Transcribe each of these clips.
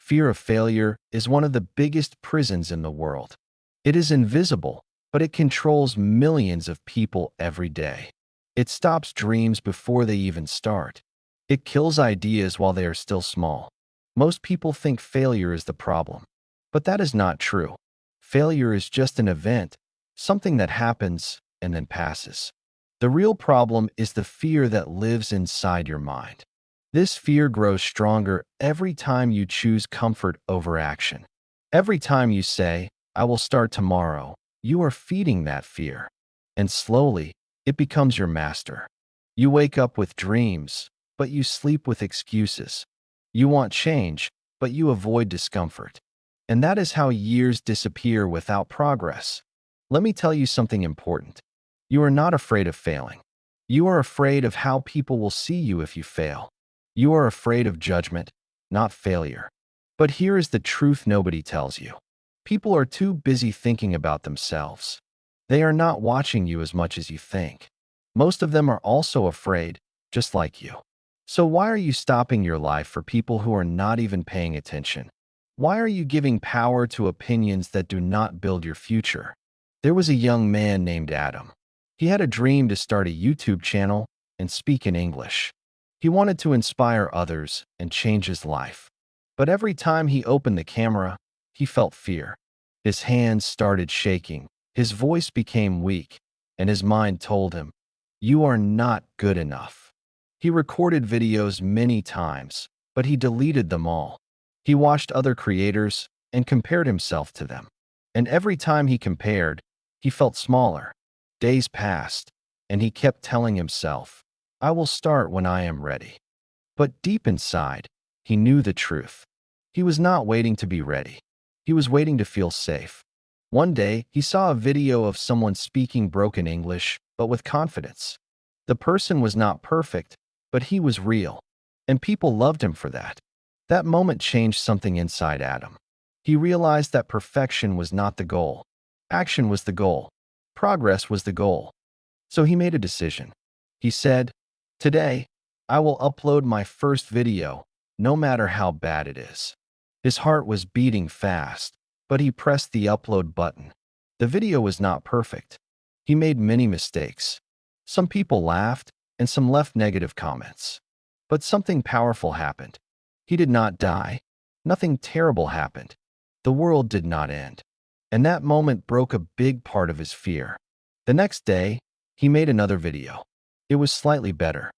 Fear of failure is one of the biggest prisons in the world. It is invisible, but it controls millions of people every day. It stops dreams before they even start. It kills ideas while they are still small. Most people think failure is the problem, but that is not true. Failure is just an event, something that happens and then passes. The real problem is the fear that lives inside your mind. This fear grows stronger every time you choose comfort over action. Every time you say, "I will start tomorrow," you are feeding that fear. And slowly, it becomes your master. You wake up with dreams, but you sleep with excuses. You want change, but you avoid discomfort. And that is how years disappear without progress. Let me tell you something important. You are not afraid of failing. You are afraid of how people will see you if you fail. You are afraid of judgment, not failure. But here is the truth nobody tells you. People are too busy thinking about themselves. They are not watching you as much as you think. Most of them are also afraid, just like you. So why are you stopping your life for people who are not even paying attention? Why are you giving power to opinions that do not build your future? There was a young man named Adam. He had a dream to start a YouTube channel and speak in English. He wanted to inspire others and change his life. But every time he opened the camera, he felt fear. His hands started shaking, his voice became weak, and his mind told him, "You are not good enough." He recorded videos many times, but he deleted them all. He watched other creators and compared himself to them. And every time he compared, he felt smaller. Days passed, and he kept telling himself, "I will start when I am ready." But deep inside, he knew the truth. He was not waiting to be ready. He was waiting to feel safe. One day, he saw a video of someone speaking broken English, but with confidence. The person was not perfect, but he was real, and people loved him for that. That moment changed something inside Adam. He realized that perfection was not the goal. Action was the goal. Progress was the goal. So he made a decision. He said, "Today, I will upload my first video, no matter how bad it is." His heart was beating fast, but he pressed the upload button. The video was not perfect. He made many mistakes. Some people laughed, and some left negative comments. But something powerful happened. He did not die. Nothing terrible happened. The world did not end. And that moment broke a big part of his fear. The next day, he made another video. It was slightly better.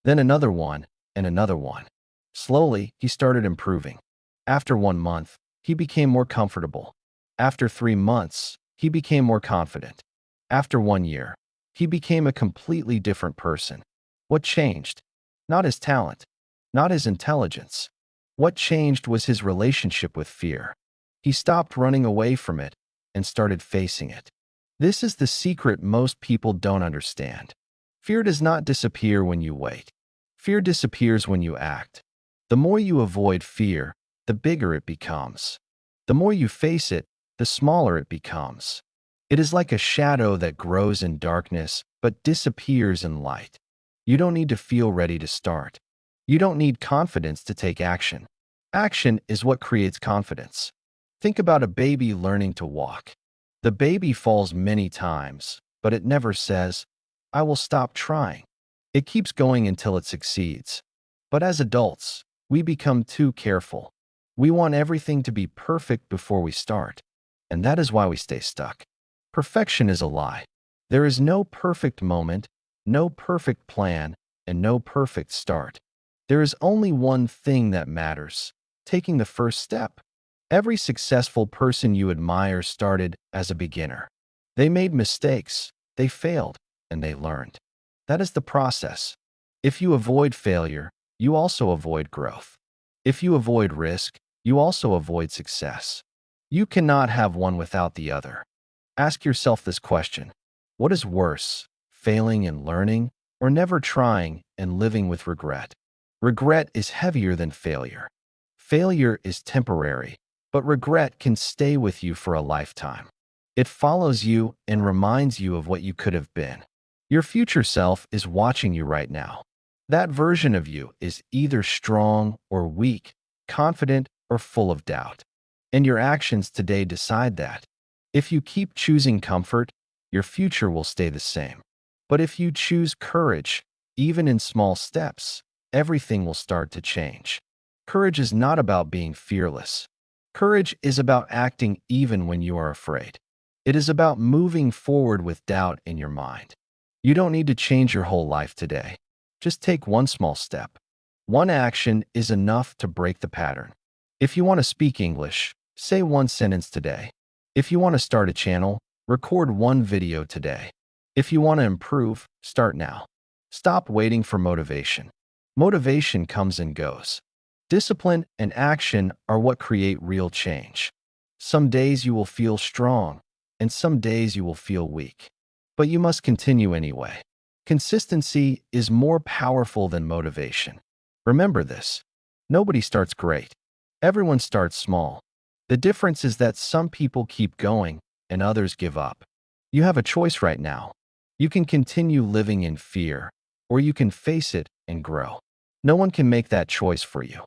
Then another one, and another one. Slowly, he started improving. After 1 month, he became more comfortable. After 3 months, he became more confident. After 1 year, he became a completely different person. What changed? Not his talent, not his intelligence. What changed was his relationship with fear. He stopped running away from it and started facing it. This is the secret most people don't understand. Fear does not disappear when you wait. Fear disappears when you act. The more you avoid fear, the bigger it becomes. The more you face it, the smaller it becomes. It is like a shadow that grows in darkness but disappears in light. You don't need to feel ready to start. You don't need confidence to take action. Action is what creates confidence. Think about a baby learning to walk. The baby falls many times, but it never says, "I will stop trying." It keeps going until it succeeds. But as adults, we become too careful. We want everything to be perfect before we start, and that is why we stay stuck. Perfection is a lie. There is no perfect moment, no perfect plan, and no perfect start. There is only one thing that matters: taking the first step. Every successful person you admire started as a beginner. They made mistakes, they failed, and they learned. That is the process. If you avoid failure, you also avoid growth. If you avoid risk, you also avoid success. You cannot have one without the other. Ask yourself this question: what is worse, failing and learning, or never trying and living with regret? Regret is heavier than failure. Failure is temporary, but regret can stay with you for a lifetime. It follows you and reminds you of what you could have been. Your future self is watching you right now. That version of you is either strong or weak, confident or full of doubt. And your actions today decide that. If you keep choosing comfort, your future will stay the same. But if you choose courage, even in small steps, everything will start to change. Courage is not about being fearless. Courage is about acting even when you are afraid. It is about moving forward with doubt in your mind. You don't need to change your whole life today. Just take one small step. One action is enough to break the pattern. If you want to speak English, say one sentence today. If you want to start a channel, record one video today. If you want to improve, start now. Stop waiting for motivation. Motivation comes and goes. Discipline and action are what create real change. Some days you will feel strong, and some days you will feel weak. But you must continue anyway. Consistency is more powerful than motivation. Remember this. Nobody starts great. Everyone starts small. The difference is that some people keep going and others give up. You have a choice right now. You can continue living in fear, or you can face it and grow. No one can make that choice for you.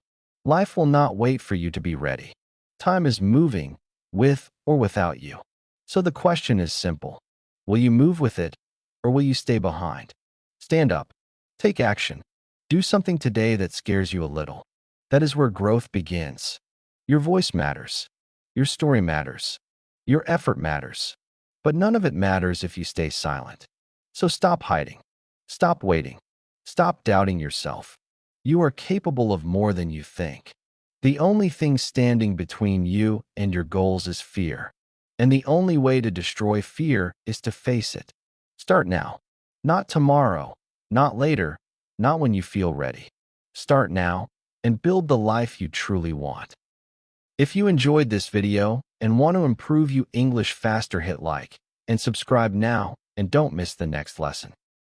Life will not wait for you to be ready. Time is moving, with or without you. So the question is simple. Will you move with it, or will you stay behind? Stand up. Take action. Do something today that scares you a little. That is where growth begins. Your voice matters. Your story matters. Your effort matters. But none of it matters if you stay silent. So stop hiding. Stop waiting. Stop doubting yourself. You are capable of more than you think. The only thing standing between you and your goals is fear. And the only way to destroy fear is to face it. Start now. Not tomorrow. Not later. Not when you feel ready. Start now and build the life you truly want. If you enjoyed this video and want to improve your English faster, hit like and subscribe now and don't miss the next lesson.